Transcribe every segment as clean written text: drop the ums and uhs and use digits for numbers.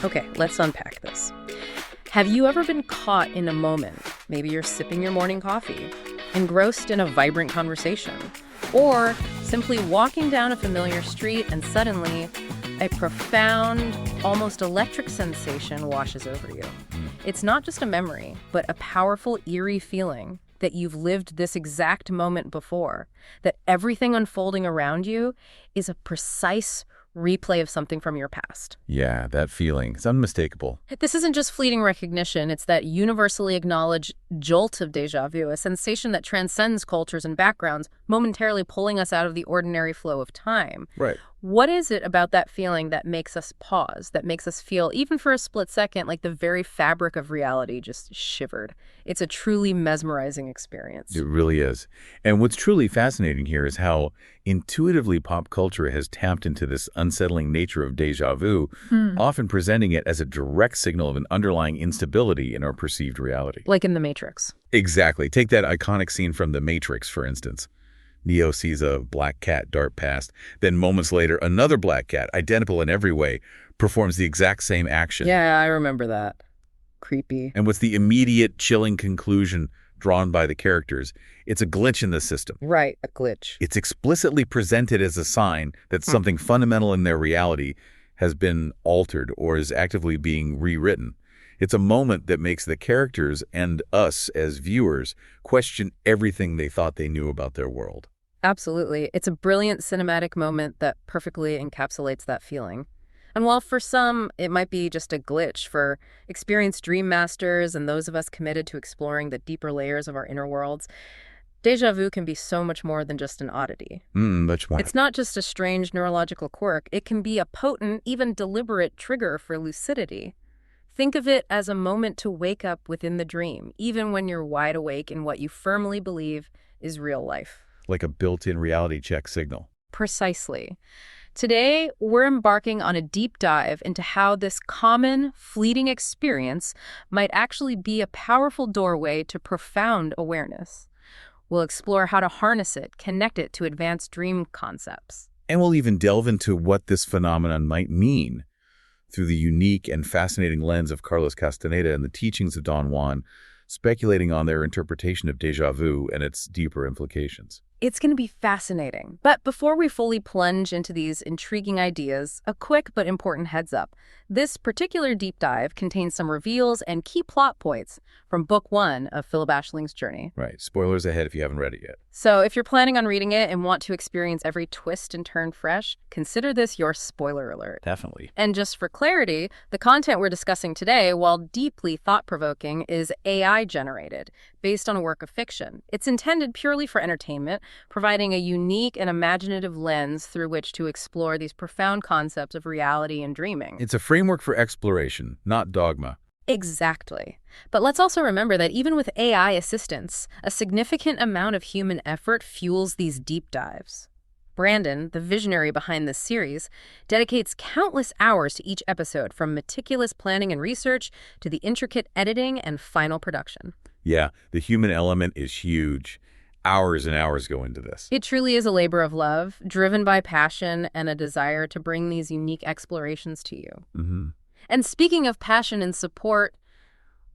Okay, let's unpack this. Have you ever been caught in a moment? Maybe you're sipping your morning coffee, engrossed in a vibrant conversation, or simply walking down a familiar street and suddenly a profound, almost electric sensation washes over you. It's not just a memory, but a powerful, eerie feeling that you've lived this exact moment before, that everything unfolding around you is a precise replay of something from your past. Yeah, that feeling. It's unmistakable. This isn't just fleeting recognition, it's that universally acknowledged jolt of déjà vu, a sensation that transcends cultures and backgrounds, momentarily pulling us out of the ordinary flow of time. Right. What is it about that feeling that makes us pause, that makes us feel, even for a split second, like the very fabric of reality just shivered? It's a truly mesmerizing experience. It really is. And what's truly fascinating here is how intuitively pop culture has tapped into this unsettling nature of déjà vu, often presenting it as a direct signal of an underlying instability in our perceived reality. Like in The Matrix. Exactly. Take that iconic scene from The Matrix, for instance. Neo sees a black cat dart past. Then moments later, another black cat, identical in every way, performs the exact same action. Yeah, I remember that. Creepy. And what's the immediate chilling conclusion drawn by the characters? It's a glitch in the system. Right, a glitch. It's explicitly presented as a sign that something fundamental in their reality has been altered or is actively being rewritten. It's a moment that makes the characters and us as viewers question everything they thought they knew about their world. Absolutely. It's a brilliant cinematic moment that perfectly encapsulates that feeling. And while for some, it might be just a glitch, for experienced dream masters and those of us committed to exploring the deeper layers of our inner worlds, déjà vu can be so much more than just an oddity. Much more. It's not just a strange neurological quirk. It can be a potent, even deliberate trigger for lucidity. Think of it as a moment to wake up within the dream, even when you're wide awake in what you firmly believe is real life. Like a built-in reality check signal. Precisely. Today, we're embarking on a deep dive into how this common, fleeting experience might actually be a powerful doorway to profound awareness. We'll explore how to harness it, connect it to advanced dream concepts. And we'll even delve into what this phenomenon might mean through the unique and fascinating lens of Carlos Castaneda and the teachings of Don Juan, speculating on their interpretation of déjà vu and its deeper implications. It's going to be fascinating. But before we fully plunge into these intriguing ideas, a quick but important heads up. This particular deep dive contains some reveals and key plot points from Book 1 of Phillip Aisling's journey. Right. Spoilers ahead if you haven't read it yet. So if you're planning on reading it and want to experience every twist and turn fresh, consider this your spoiler alert. Definitely. And just for clarity, the content we're discussing today, while deeply thought-provoking, is AI-generated, based on a work of fiction. It's intended purely for entertainment, providing a unique and imaginative lens through which to explore these profound concepts of reality and dreaming. It's a framework for exploration, not dogma. Exactly. But let's also remember that even with AI assistance, a significant amount of human effort fuels these deep dives. Brandon, the visionary behind this series, dedicates countless hours to each episode, from meticulous planning and research to the intricate editing and final production. Yeah, the human element is huge. Hours and hours go into this. It truly is a labor of love, driven by passion and a desire to bring these unique explorations to you. And speaking of passion and support,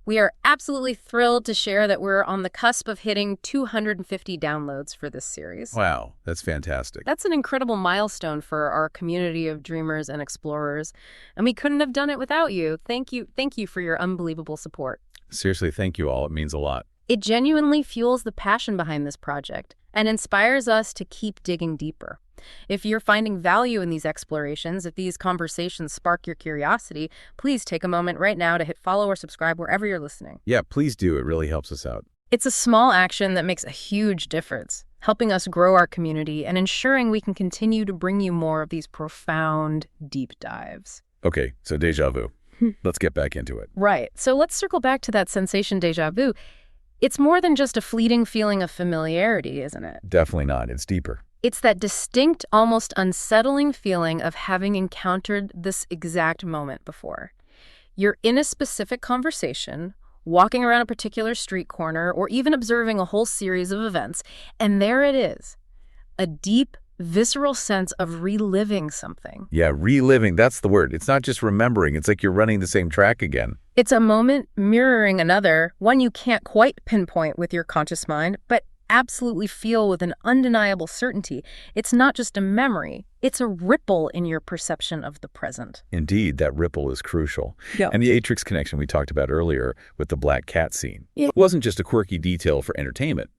we are absolutely thrilled to share that we're on the cusp of hitting 250 downloads for this series. Wow, that's fantastic. That's an incredible milestone for our community of dreamers and explorers, and we couldn't have done it without you. Thank you for your unbelievable support. Seriously, thank you all. It means a lot. It genuinely fuels the passion behind this project and inspires us to keep digging deeper. If you're finding value in these explorations, if these conversations spark your curiosity, please take a moment right now to hit follow or subscribe wherever you're listening. Yeah, please do. It really helps us out. It's a small action that makes a huge difference, helping us grow our community and ensuring we can continue to bring you more of these profound deep dives. Okay, so déjà vu. Let's get back into it. Right. So let's circle back to that sensation déjà vu. It's more than just a fleeting feeling of familiarity, isn't it? Definitely not. It's deeper. It's that distinct, almost unsettling feeling of having encountered this exact moment before. You're in a specific conversation, walking around a particular street corner, or even observing a whole series of events, and there it is, a deep, visceral sense of reliving something. Yeah, reliving, that's the word. It's not just remembering. It's like you're running the same track again. It's a moment mirroring another, one you can't quite pinpoint with your conscious mind, but absolutely feel with an undeniable certainty. It's not just a memory. It's a ripple in your perception of the present. Indeed, that ripple is crucial. Yeah. And the Atrix connection we talked about earlier with the black cat scene. Yeah. It wasn't just a quirky detail for entertainment.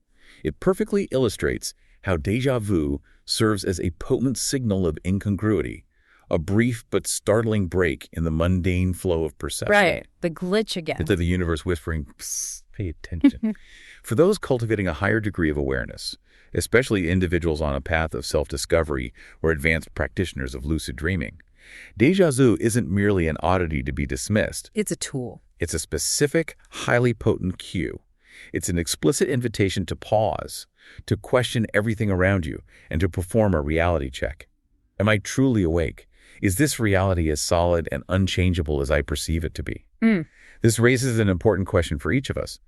It perfectly illustrates how déjà vu serves as a potent signal of incongruity, a brief but startling break in the mundane flow of perception. Right, the glitch again. It's like the universe whispering, psst, pay attention. For those cultivating a higher degree of awareness, especially individuals on a path of self-discovery or advanced practitioners of lucid dreaming, déjà vu isn't merely an oddity to be dismissed. It's a tool. It's a specific, highly potent cue. It's an explicit invitation to pause, to question everything around you, and to perform a reality check. Am I truly awake? Is this reality as solid and unchangeable as I perceive it to be? This raises an important question for each of us.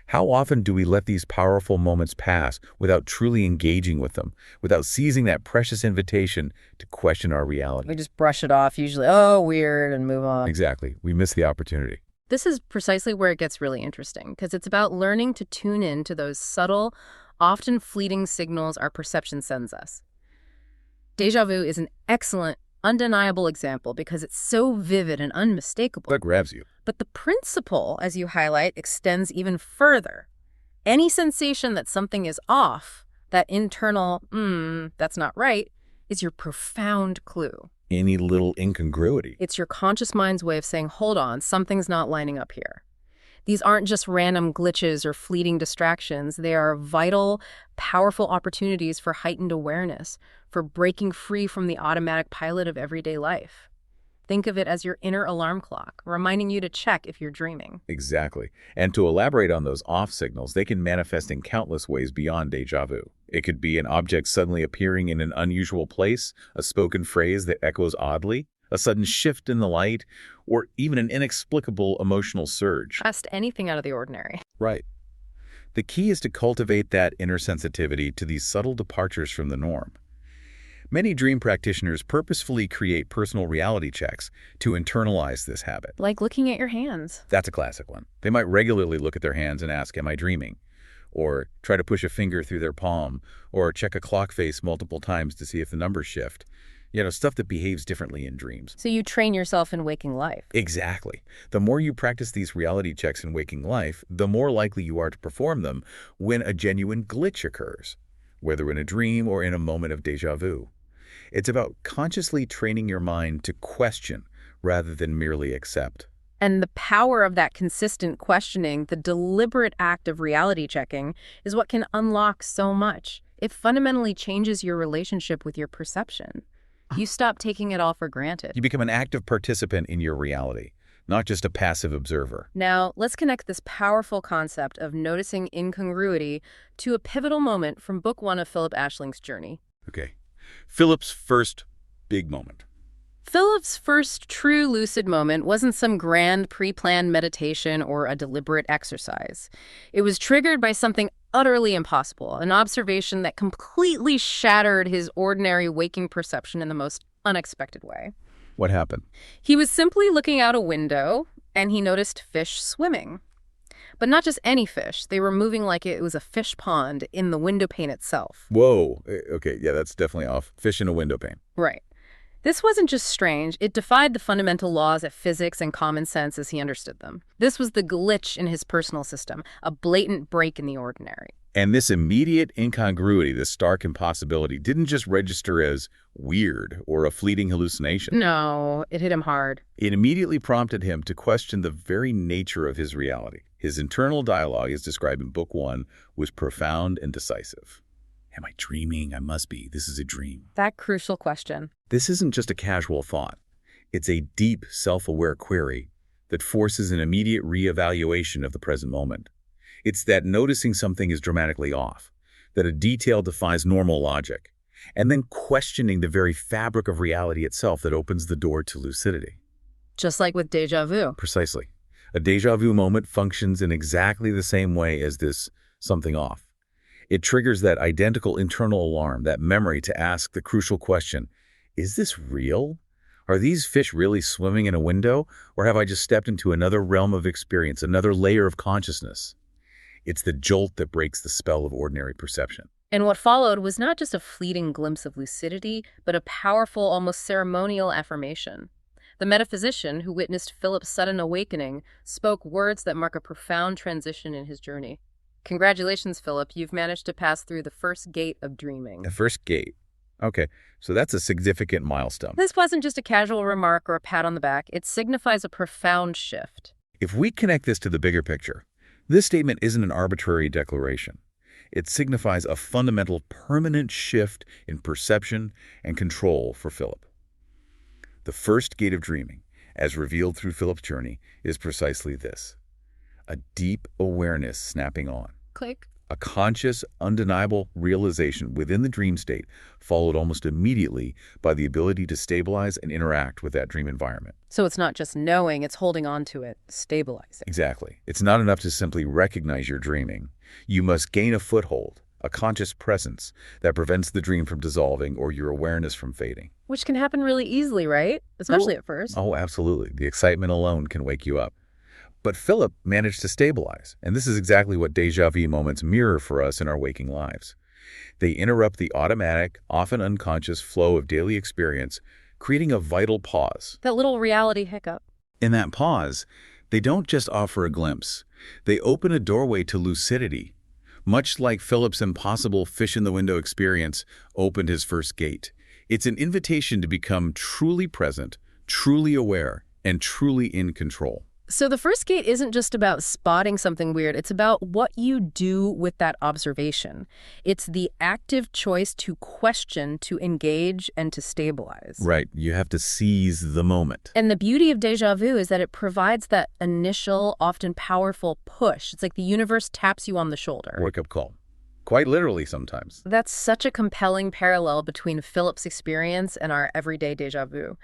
How often do we let these powerful moments pass without truly engaging with them, without seizing that precious invitation to question our reality? We just brush it off, usually, oh, weird, and move on. Exactly. We miss the opportunity. This is precisely where it gets really interesting, because it's about learning to tune in to those subtle, often fleeting signals our perception sends us. Déjà vu is an excellent, undeniable example because it's so vivid and unmistakable. That grabs you. But the principle, as you highlight, extends even further. Any sensation that something is off, that internal, that's not right, is your profound clue. Any little incongruity. It's your conscious mind's way of saying, hold on, something's not lining up here. These aren't just random glitches or fleeting distractions. They are vital, powerful opportunities for heightened awareness, for breaking free from the automatic pilot of everyday life. Think of it as your inner alarm clock, reminding you to check if you're dreaming. Exactly. And to elaborate on those off signals, they can manifest in countless ways beyond déjà vu. It could be an object suddenly appearing in an unusual place, a spoken phrase that echoes oddly, a sudden shift in the light, or even an inexplicable emotional surge. Just anything out of the ordinary. Right. The key is to cultivate that inner sensitivity to these subtle departures from the norm. Many dream practitioners purposefully create personal reality checks to internalize this habit. Like looking at your hands. That's a classic one. They might regularly look at their hands and ask, am I dreaming? Or try to push a finger through their palm, or check a clock face multiple times to see if the numbers shift. You know, stuff that behaves differently in dreams. So you train yourself in waking life. Exactly. The more you practice these reality checks in waking life, the more likely you are to perform them when a genuine glitch occurs, whether in a dream or in a moment of déjà vu. It's about consciously training your mind to question rather than merely accept. And the power of that consistent questioning, the deliberate act of reality checking, is what can unlock so much. It fundamentally changes your relationship with your perception. You stop taking it all for granted. You become an active participant in your reality, not just a passive observer. Now, let's connect this powerful concept of noticing incongruity to a pivotal moment from Book 1 of Phillip Aisling's journey. Okay. Philip's first big moment. Philip's first true lucid moment wasn't some grand pre-planned meditation or a deliberate exercise. It was triggered by something utterly impossible, an observation that completely shattered his ordinary waking perception in the most unexpected way. What happened? He was simply looking out a window, and he noticed fish swimming. But not just any fish. They were moving like it was a fish pond in the window pane itself. Whoa. Okay, yeah, that's definitely off. Fish in a window pane. Right. This wasn't just strange. It defied the fundamental laws of physics and common sense as he understood them. This was the glitch in his personal system, a blatant break in the ordinary. And this immediate incongruity, this stark impossibility, didn't just register as weird or a fleeting hallucination. No, it hit him hard. It immediately prompted him to question the very nature of his reality. His internal dialogue, as described in Book 1, was profound and decisive. Am I dreaming? I must be. This is a dream. That crucial question. This isn't just a casual thought. It's a deep, self-aware query that forces an immediate reevaluation of the present moment. It's that noticing something is dramatically off, that a detail defies normal logic, and then questioning the very fabric of reality itself that opens the door to lucidity. Just like with déjà vu. Precisely. A déjà vu moment functions in exactly the same way as this something off. It triggers that identical internal alarm, that memory to ask the crucial question, is this real? Are these fish really swimming in a window, or have I just stepped into another realm of experience, another layer of consciousness? It's the jolt that breaks the spell of ordinary perception. And what followed was not just a fleeting glimpse of lucidity, but a powerful, almost ceremonial affirmation. The metaphysician who witnessed Philip's sudden awakening spoke words that mark a profound transition in his journey. Congratulations, Philip. You've managed to pass through the first gate of dreaming. The first gate. Okay, so that's a significant milestone. This wasn't just a casual remark or a pat on the back. It signifies a profound shift. If we connect this to the bigger picture, this statement isn't an arbitrary declaration. It signifies a fundamental, permanent shift in perception and control for Philip. The first gate of dreaming, as revealed through Philip's journey, is precisely this: a deep awareness snapping on. Click. A conscious, undeniable realization within the dream state, followed almost immediately by the ability to stabilize and interact with that dream environment. So it's not just knowing, it's holding on to it, stabilizing. Exactly. It's not enough to simply recognize you're dreaming. You must gain a foothold, a conscious presence that prevents the dream from dissolving or your awareness from fading. Which can happen really easily, right? Especially at first. Oh, absolutely. The excitement alone can wake you up. But Philip managed to stabilize, and this is exactly what déjà vu moments mirror for us in our waking lives. They interrupt the automatic, often unconscious flow of daily experience, creating a vital pause. That little reality hiccup. In that pause, they don't just offer a glimpse. They open a doorway to lucidity, much like Philip's impossible fish-in-the-window experience opened his first gate. It's an invitation to become truly present, truly aware, and truly in control. So the first gate isn't just about spotting something weird. It's about what you do with that observation. It's the active choice to question, to engage, and to stabilize. Right. You have to seize the moment. And the beauty of déjà vu is that it provides that initial, often powerful push. It's like the universe taps you on the shoulder. Wake-up call. Quite literally sometimes. That's such a compelling parallel between Philip's experience and our everyday déjà vu.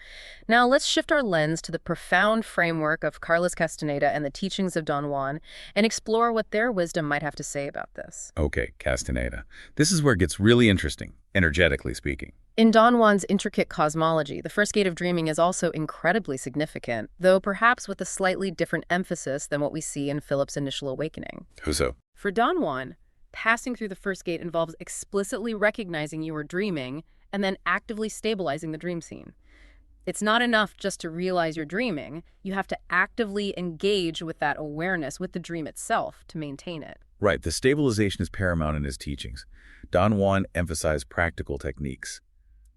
Now, let's shift our lens to the profound framework of Carlos Castaneda and the teachings of Don Juan and explore what their wisdom might have to say about this. Okay, Castaneda. This is where it gets really interesting, energetically speaking. In Don Juan's intricate cosmology, the first gate of dreaming is also incredibly significant, though perhaps with a slightly different emphasis than what we see in Philip's initial awakening. How so? For Don Juan, passing through the first gate involves explicitly recognizing you are dreaming and then actively stabilizing the dream scene. It's not enough just to realize you're dreaming. You have to actively engage with that awareness, with the dream itself, to maintain it. Right. The stabilization is paramount in his teachings. Don Juan emphasized practical techniques.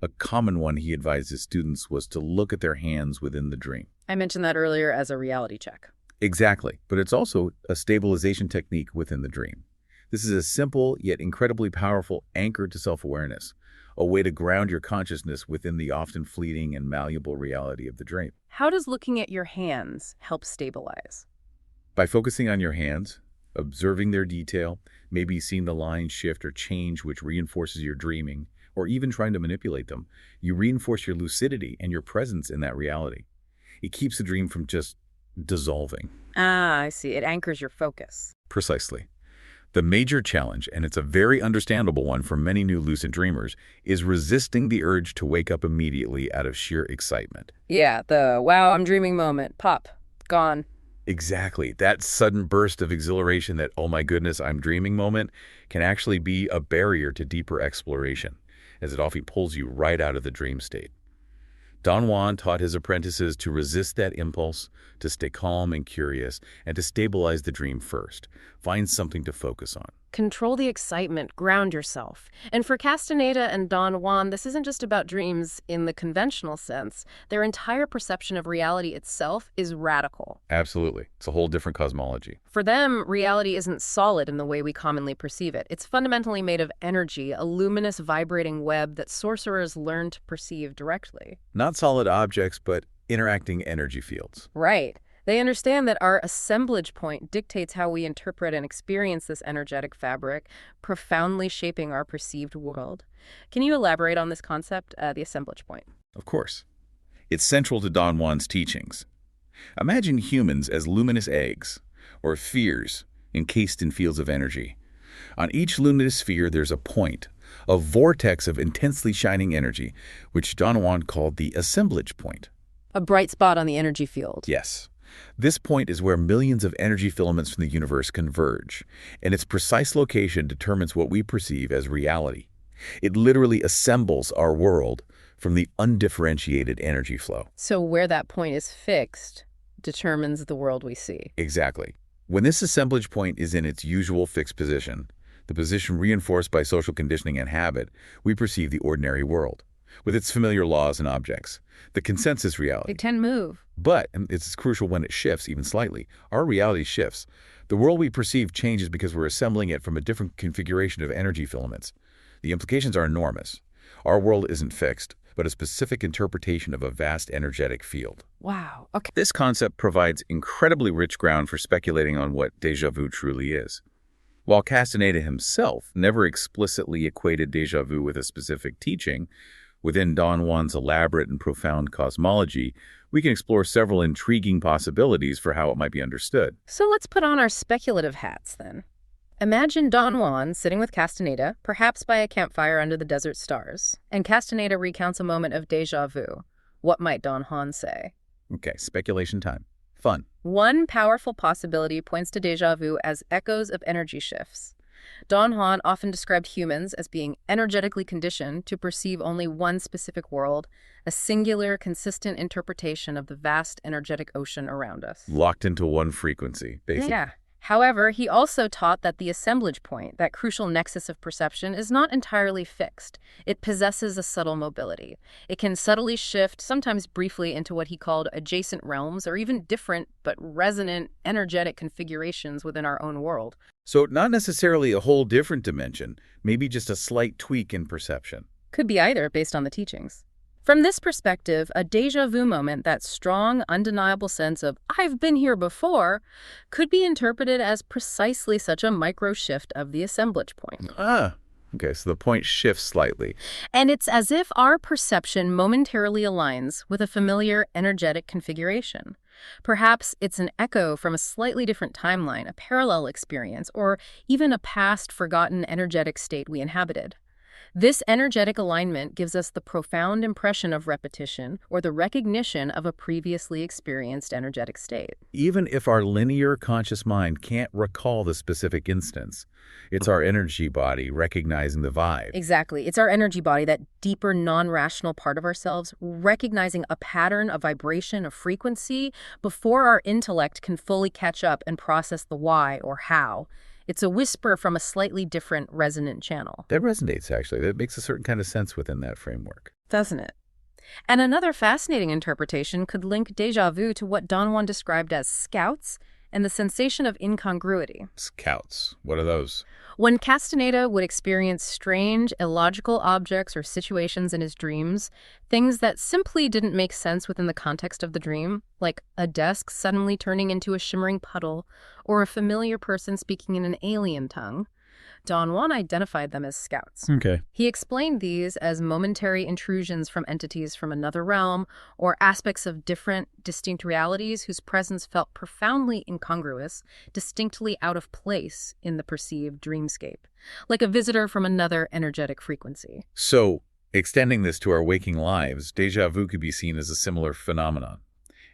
A common one he advised his students was to look at their hands within the dream. I mentioned that earlier as a reality check. Exactly. But it's also a stabilization technique within the dream. This is a simple yet incredibly powerful anchor to self-awareness, a way to ground your consciousness within the often fleeting and malleable reality of the dream. How does looking at your hands help stabilize? By focusing on your hands, observing their detail, maybe seeing the lines shift or change which reinforces your dreaming, or even trying to manipulate them, you reinforce your lucidity and your presence in that reality. It keeps the dream from just dissolving. Ah, I see. It anchors your focus. Precisely. The major challenge, and it's a very understandable one for many new lucid dreamers, is resisting the urge to wake up immediately out of sheer excitement. Yeah, the wow, I'm dreaming moment. Pop. Gone. Exactly. That sudden burst of exhilaration, that oh my goodness, I'm dreaming moment, can actually be a barrier to deeper exploration, as it often pulls you right out of the dream state. Don Juan taught his apprentices to resist that impulse, to stay calm and curious, and to stabilize the dream first. Find something to focus on. Control the excitement, ground yourself. And for Castaneda and Don Juan, this isn't just about dreams in the conventional sense. Their entire perception of reality itself is radical. Absolutely. It's a whole different cosmology. For them, reality isn't solid in the way we commonly perceive it. It's fundamentally made of energy, a luminous, vibrating web that sorcerers learn to perceive directly. Not solid objects, but interacting energy fields. Right. They understand that our assemblage point dictates how we interpret and experience this energetic fabric, profoundly shaping our perceived world. Can you elaborate on this concept, the assemblage point? Of course. It's central to Don Juan's teachings. Imagine humans as luminous eggs, or spheres, encased in fields of energy. On each luminous sphere, there's a point, a vortex of intensely shining energy, which Don Juan called the assemblage point. A bright spot on the energy field. Yes. This point is where millions of energy filaments from the universe converge, and its precise location determines what we perceive as reality. It literally assembles our world from the undifferentiated energy flow. So where that point is fixed determines the world we see. Exactly. When this assemblage point is in its usual fixed position, the position reinforced by social conditioning and habit, we perceive the ordinary world, with its familiar laws and objects, the consensus reality. They tend to move. But, and it's crucial when it shifts, even slightly, our reality shifts. The world we perceive changes because we're assembling it from a different configuration of energy filaments. The implications are enormous. Our world isn't fixed, but a specific interpretation of a vast energetic field. Wow. Okay. This concept provides incredibly rich ground for speculating on what déjà vu truly is. While Castaneda himself never explicitly equated déjà vu with a specific teaching, within Don Juan's elaborate and profound cosmology, we can explore several intriguing possibilities for how it might be understood. So let's put on our speculative hats then. Imagine Don Juan sitting with Castaneda, perhaps by a campfire under the desert stars, and Castaneda recounts a moment of déjà vu. What might Don Juan say? Okay, speculation time. Fun. One powerful possibility points to déjà vu as echoes of energy shifts. Don Juan often described humans as being energetically conditioned to perceive only one specific world, a singular, consistent interpretation of the vast energetic ocean around us. Locked into one frequency, basically. Yeah. However, he also taught that the assemblage point, that crucial nexus of perception, is not entirely fixed. It possesses a subtle mobility. It can subtly shift, sometimes briefly, into what he called adjacent realms, or even different but resonant energetic configurations within our own world. So not necessarily a whole different dimension, maybe just a slight tweak in perception. Could be either, based on the teachings. From this perspective, a déjà vu moment, that strong, undeniable sense of, I've been here before, could be interpreted as precisely such a micro-shift of the assemblage point. Okay, so the point shifts slightly. And it's as if our perception momentarily aligns with a familiar energetic configuration. Perhaps it's an echo from a slightly different timeline, a parallel experience, or even a past forgotten energetic state we inhabited. This energetic alignment gives us the profound impression of repetition or the recognition of a previously experienced energetic state. Even if our linear conscious mind can't recall the specific instance, it's our energy body recognizing the vibe. Exactly. It's our energy body, that deeper, non-rational part of ourselves, recognizing a pattern of vibration, of frequency, before our intellect can fully catch up and process the why or how. It's a whisper from a slightly different resonant channel. That resonates, actually. That makes a certain kind of sense within that framework. Doesn't it? And another fascinating interpretation could link déjà vu to what Don Juan described as scouts and the sensation of incongruity. Scouts. What are those? When Castaneda would experience strange, illogical objects or situations in his dreams, things that simply didn't make sense within the context of the dream, like a desk suddenly turning into a shimmering puddle, or a familiar person speaking in an alien tongue, Don Juan identified them as scouts. Okay. He explained these as momentary intrusions from entities from another realm, or aspects of different, distinct realities whose presence felt profoundly incongruous, distinctly out of place in the perceived dreamscape, like a visitor from another energetic frequency. So, extending this to our waking lives, déjà vu could be seen as a similar phenomenon.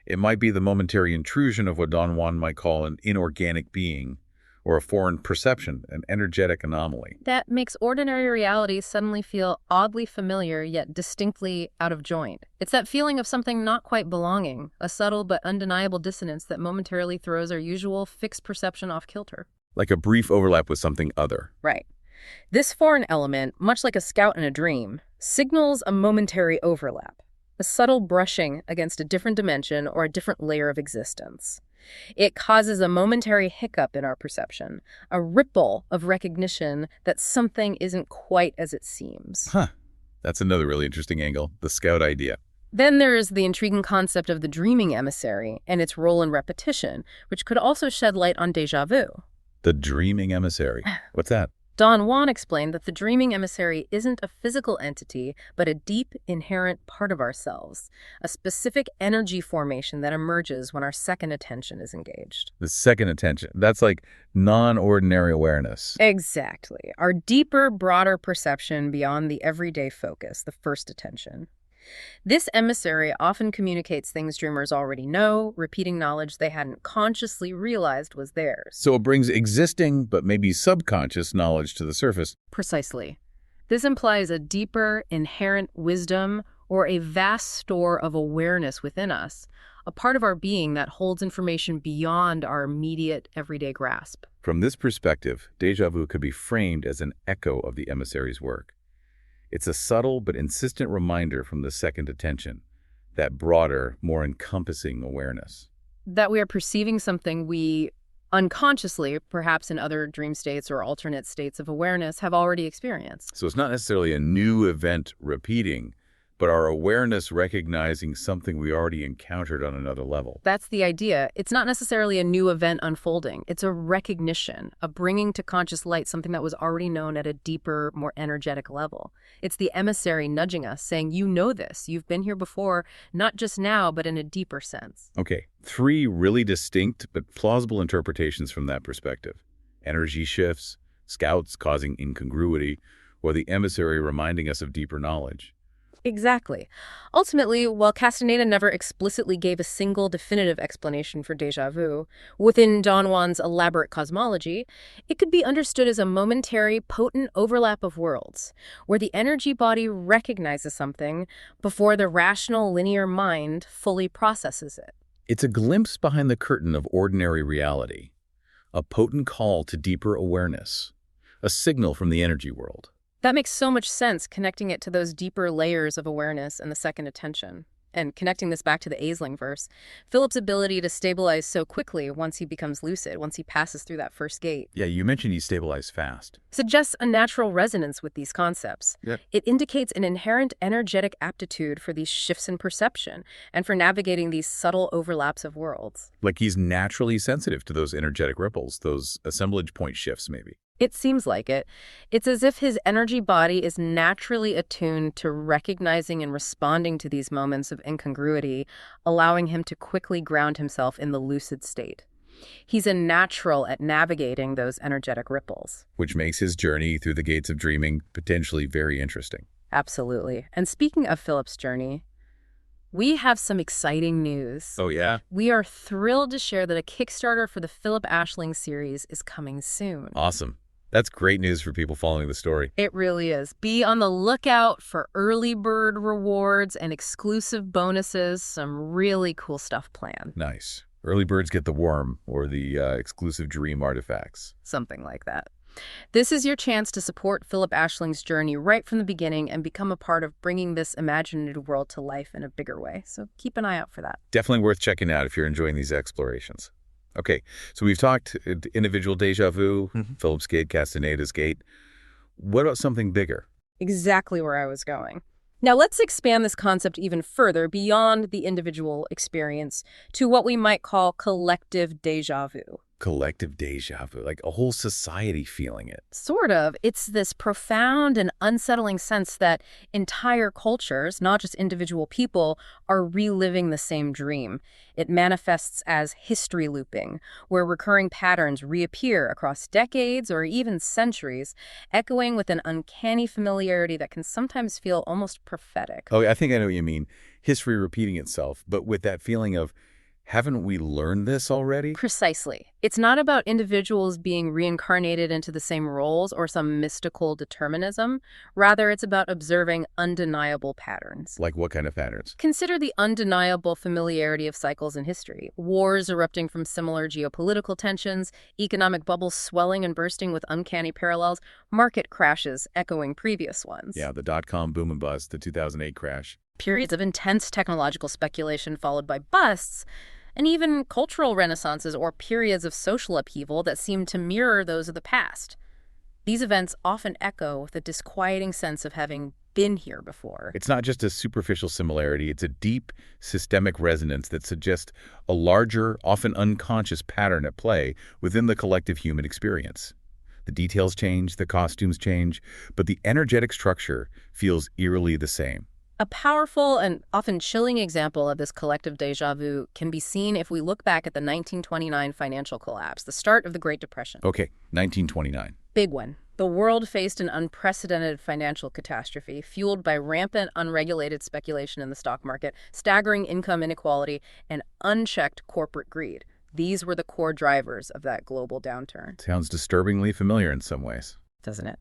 It might be the momentary intrusion of what Don Juan might call an inorganic being, or a foreign perception, an energetic anomaly. That makes ordinary reality suddenly feel oddly familiar, yet distinctly out of joint. It's that feeling of something not quite belonging, a subtle but undeniable dissonance that momentarily throws our usual fixed perception off kilter. Like a brief overlap with something other. Right. This foreign element, much like a scout in a dream, signals a momentary overlap, a subtle brushing against a different dimension or a different layer of existence. It causes a momentary hiccup in our perception, a ripple of recognition that something isn't quite as it seems. That's another really interesting angle, the scout idea. Then there is the intriguing concept of the dreaming emissary and its role in repetition, which could also shed light on déjà vu. The dreaming emissary. What's that? Don Juan explained that the dreaming emissary isn't a physical entity, but a deep, inherent part of ourselves, a specific energy formation that emerges when our second attention is engaged. The second attention, that's like non-ordinary awareness. Exactly. Our deeper, broader perception beyond the everyday focus, the first attention. This emissary often communicates things dreamers already know, repeating knowledge they hadn't consciously realized was theirs. So it brings existing, but maybe subconscious knowledge to the surface. Precisely. This implies a deeper, inherent wisdom or a vast store of awareness within us, a part of our being that holds information beyond our immediate, everyday grasp. From this perspective, déjà vu could be framed as an echo of the emissary's work. It's a subtle but insistent reminder from the second attention, that broader, more encompassing awareness. That we are perceiving something we unconsciously, perhaps in other dream states or alternate states of awareness, have already experienced. So it's not necessarily a new event repeating, but our awareness recognizing something we already encountered on another level. That's the idea. It's not necessarily a new event unfolding. It's a recognition, a bringing to conscious light something that was already known at a deeper, more energetic level. It's the emissary nudging us, saying, you know this. You've been here before, not just now, but in a deeper sense. Okay, 3 really distinct but plausible interpretations from that perspective. Energy shifts, scouts causing incongruity, or the emissary reminding us of deeper knowledge. Exactly. Ultimately, while Castaneda never explicitly gave a single definitive explanation for déjà vu, within Don Juan's elaborate cosmology, it could be understood as a momentary, potent overlap of worlds, where the energy body recognizes something before the rational, linear mind fully processes it. It's a glimpse behind the curtain of ordinary reality, a potent call to deeper awareness, a signal from the energy world. That makes so much sense, connecting it to those deeper layers of awareness and the second attention. And connecting this back to the Aisling verse, Philip's ability to stabilize so quickly once he becomes lucid, once he passes through that first gate. Yeah, you mentioned he stabilized fast. Suggests a natural resonance with these concepts. Yep. It indicates an inherent energetic aptitude for these shifts in perception and for navigating these subtle overlaps of worlds. Like he's naturally sensitive to those energetic ripples, those assemblage point shifts maybe. It seems like it. It's as if his energy body is naturally attuned to recognizing and responding to these moments of incongruity, allowing him to quickly ground himself in the lucid state. He's a natural at navigating those energetic ripples. Which makes his journey through the gates of dreaming potentially very interesting. Absolutely. And speaking of Philip's journey, we have some exciting news. Oh, yeah? We are thrilled to share that a Kickstarter for the Phillip Aisling series is coming soon. Awesome. That's great news for people following the story. It really is. Be on the lookout for early bird rewards and exclusive bonuses, some really cool stuff planned. Nice. Early birds get the worm or the exclusive dream artifacts. Something like that. This is your chance to support Phillip Aisling's journey right from the beginning and become a part of bringing this imaginative world to life in a bigger way. So keep an eye out for that. Definitely worth checking out if you're enjoying these explorations. Okay, so we've talked individual déjà vu, Philip's gate, Castaneda's gate. What about something bigger? Exactly where I was going. Now let's expand this concept even further beyond the individual experience to what we might call collective déjà vu. Collective déjà vu, like a whole society feeling it. Sort of. It's this profound and unsettling sense that entire cultures, not just individual people, are reliving the same dream. It manifests as history looping, where recurring patterns reappear across decades or even centuries, echoing with an uncanny familiarity that can sometimes feel almost prophetic. Oh, I think I know what you mean. History repeating itself, but with that feeling of, haven't we learned this already? Precisely. It's not about individuals being reincarnated into the same roles or some mystical determinism. Rather, it's about observing undeniable patterns. Like what kind of patterns? Consider the undeniable familiarity of cycles in history. Wars erupting from similar geopolitical tensions, economic bubbles swelling and bursting with uncanny parallels, market crashes echoing previous ones. Yeah, the dot-com boom and bust, the 2008 crash. Periods of intense technological speculation followed by busts, and even cultural renaissances or periods of social upheaval that seem to mirror those of the past. These events often echo with a disquieting sense of having been here before. It's not just a superficial similarity, it's a deep systemic resonance that suggests a larger, often unconscious pattern at play within the collective human experience. The details change, the costumes change, but the energetic structure feels eerily the same. A powerful and often chilling example of this collective déjà vu can be seen if we look back at the 1929 financial collapse, the start of the Great Depression. Okay, 1929. Big one. The world faced an unprecedented financial catastrophe fueled by rampant, unregulated speculation in the stock market, staggering income inequality, and unchecked corporate greed. These were the core drivers of that global downturn. Sounds disturbingly familiar in some ways. Doesn't it?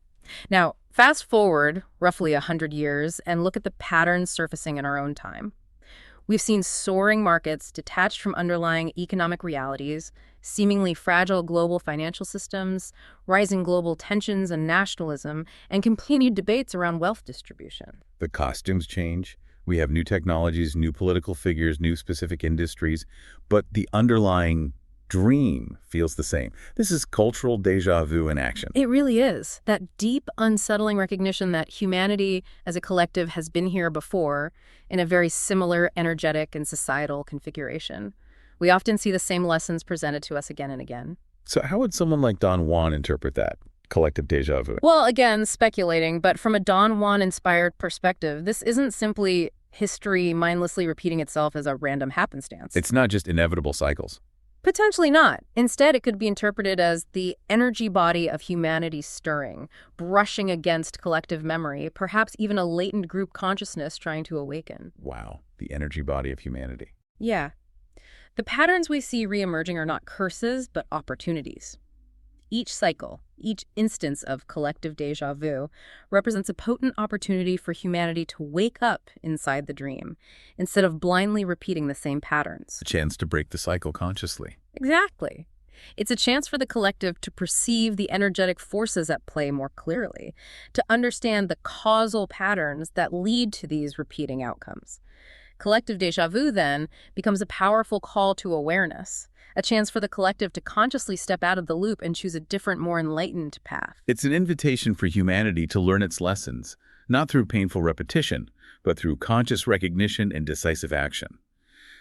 Now, fast forward roughly 100 years and look at the patterns surfacing in our own time. We've seen soaring markets detached from underlying economic realities, seemingly fragile global financial systems, rising global tensions and nationalism, and continued debates around wealth distribution. The costumes change. We have new technologies, new political figures, new specific industries, but the underlying dream feels the same. This is cultural déjà vu in action. It really is. That deep, unsettling recognition that humanity as a collective has been here before in a very similar energetic and societal configuration. We often see the same lessons presented to us again and again. So how would someone like Don Juan interpret that collective déjà vu? Well, again, speculating, but from a Don Juan-inspired perspective, this isn't simply history mindlessly repeating itself as a random happenstance. It's not just inevitable cycles. Potentially not. Instead, it could be interpreted as the energy body of humanity stirring, brushing against collective memory, perhaps even a latent group consciousness trying to awaken. Wow, the energy body of humanity. Yeah. The patterns we see reemerging are not curses, but opportunities. Each cycle, each instance of collective déjà vu represents a potent opportunity for humanity to wake up inside the dream, instead of blindly repeating the same patterns. A chance to break the cycle consciously. Exactly. It's a chance for the collective to perceive the energetic forces at play more clearly, to understand the causal patterns that lead to these repeating outcomes. Collective déjà vu, then, becomes a powerful call to awareness, a chance for the collective to consciously step out of the loop and choose a different, more enlightened path. It's an invitation for humanity to learn its lessons, not through painful repetition, but through conscious recognition and decisive action.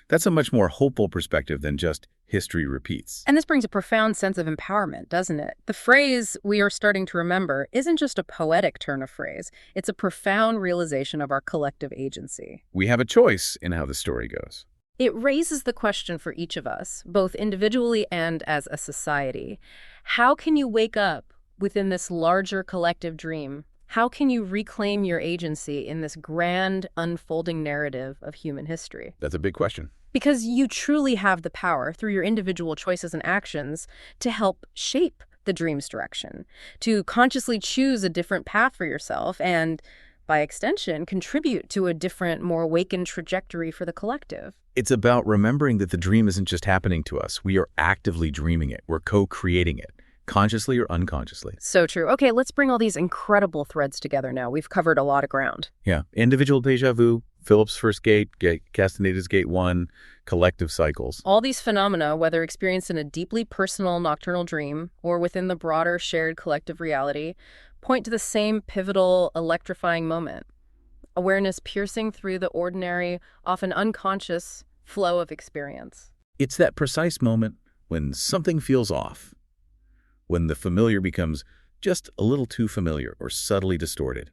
That's a much more hopeful perspective than just history repeats. And this brings a profound sense of empowerment, doesn't it? The phrase we are starting to remember isn't just a poetic turn of phrase. It's a profound realization of our collective agency. We have a choice in how the story goes. It raises the question for each of us, both individually and as a society. How can you wake up within this larger collective dream? How can you reclaim your agency in this grand, unfolding narrative of human history? That's a big question. Because you truly have the power, through your individual choices and actions, to help shape the dream's direction, to consciously choose a different path for yourself, and, by extension, contribute to a different, more awakened trajectory for the collective. It's about remembering that the dream isn't just happening to us. We are actively dreaming it. We're co-creating it, consciously or unconsciously. So true. Okay, let's bring all these incredible threads together now. We've covered a lot of ground. Yeah. Individual déjà vu, Phillip's first gate, Castaneda's gate 1, collective cycles. All these phenomena, whether experienced in a deeply personal nocturnal dream or within the broader shared collective reality, point to the same pivotal, electrifying moment. Awareness piercing through the ordinary, often unconscious flow of experience. It's that precise moment when something feels off, when the familiar becomes just a little too familiar or subtly distorted.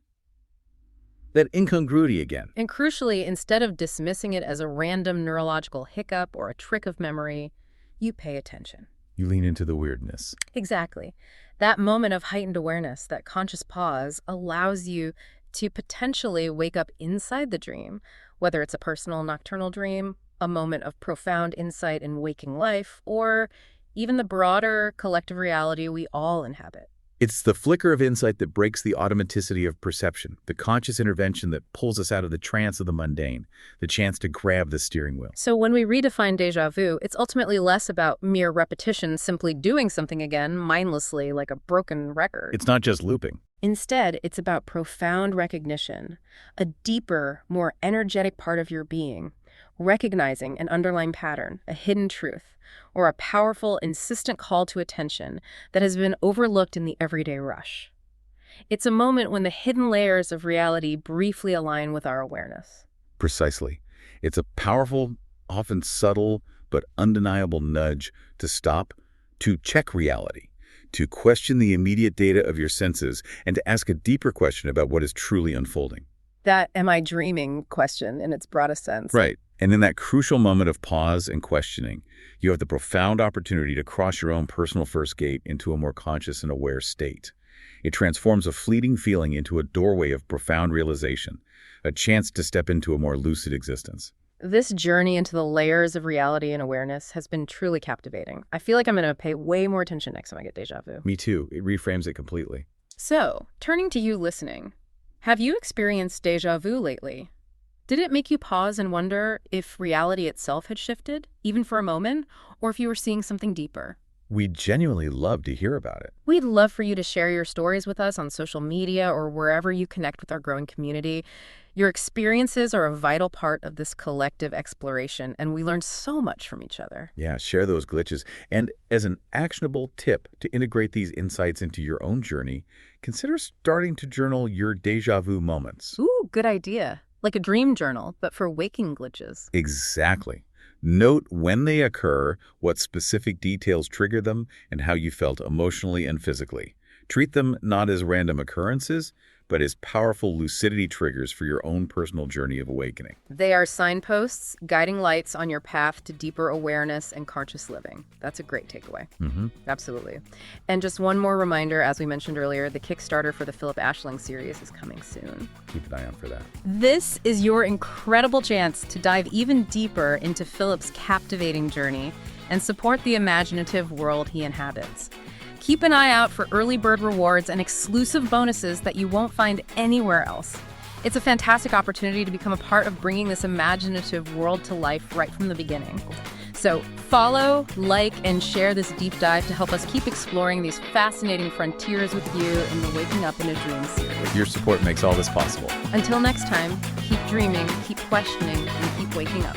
That incongruity again. And crucially, instead of dismissing it as a random neurological hiccup or a trick of memory, you pay attention. You lean into the weirdness. Exactly. That moment of heightened awareness, that conscious pause, allows you to potentially wake up inside the dream, whether it's a personal nocturnal dream, a moment of profound insight in waking life, or even the broader collective reality we all inhabit. It's the flicker of insight that breaks the automaticity of perception, the conscious intervention that pulls us out of the trance of the mundane, the chance to grab the steering wheel. So when we redefine déjà vu, it's ultimately less about mere repetition, simply doing something again mindlessly like a broken record. It's not just looping. Instead, it's about profound recognition, a deeper, more energetic part of your being, recognizing an underlying pattern, a hidden truth, or a powerful, insistent call to attention that has been overlooked in the everyday rush. It's a moment when the hidden layers of reality briefly align with our awareness. Precisely. It's a powerful, often subtle, but undeniable nudge to stop, to check reality, to question the immediate data of your senses and to ask a deeper question about what is truly unfolding. That "am I dreaming" question in its broadest sense. Right. And in that crucial moment of pause and questioning, you have the profound opportunity to cross your own personal first gate into a more conscious and aware state. It transforms a fleeting feeling into a doorway of profound realization, a chance to step into a more lucid existence. This journey into the layers of reality and awareness has been truly captivating. I feel like I'm going to pay way more attention next time I get déjà vu. Me too. It reframes it completely. So, turning to you listening, have you experienced déjà vu lately? Did it make you pause and wonder if reality itself had shifted, even for a moment, or if you were seeing something deeper? We'd genuinely love to hear about it. We'd love for you to share your stories with us on social media or wherever you connect with our growing community. Your experiences are a vital part of this collective exploration, and we learn so much from each other. Yeah, share those glitches. And as an actionable tip to integrate these insights into your own journey, consider starting to journal your déjà vu moments. Ooh, good idea. Like a dream journal, but for waking glitches. Exactly. Note when they occur, what specific details trigger them, and how you felt emotionally and physically. Treat them not as random occurrences, but as powerful lucidity triggers for your own personal journey of awakening. They are signposts, guiding lights on your path to deeper awareness and conscious living. That's a great takeaway. Absolutely. And just one more reminder, as we mentioned earlier, the Kickstarter for the Phillip Aisling series is coming soon. Keep an eye out for that. This is your incredible chance to dive even deeper into Phillip's captivating journey and support the imaginative world he inhabits. Keep an eye out for early bird rewards and exclusive bonuses that you won't find anywhere else. It's a fantastic opportunity to become a part of bringing this imaginative world to life right from the beginning. So follow, like, and share this deep dive to help us keep exploring these fascinating frontiers with you in the Waking Up in a Dream series. Your support makes all this possible. Until next time, keep dreaming, keep questioning, and keep waking up.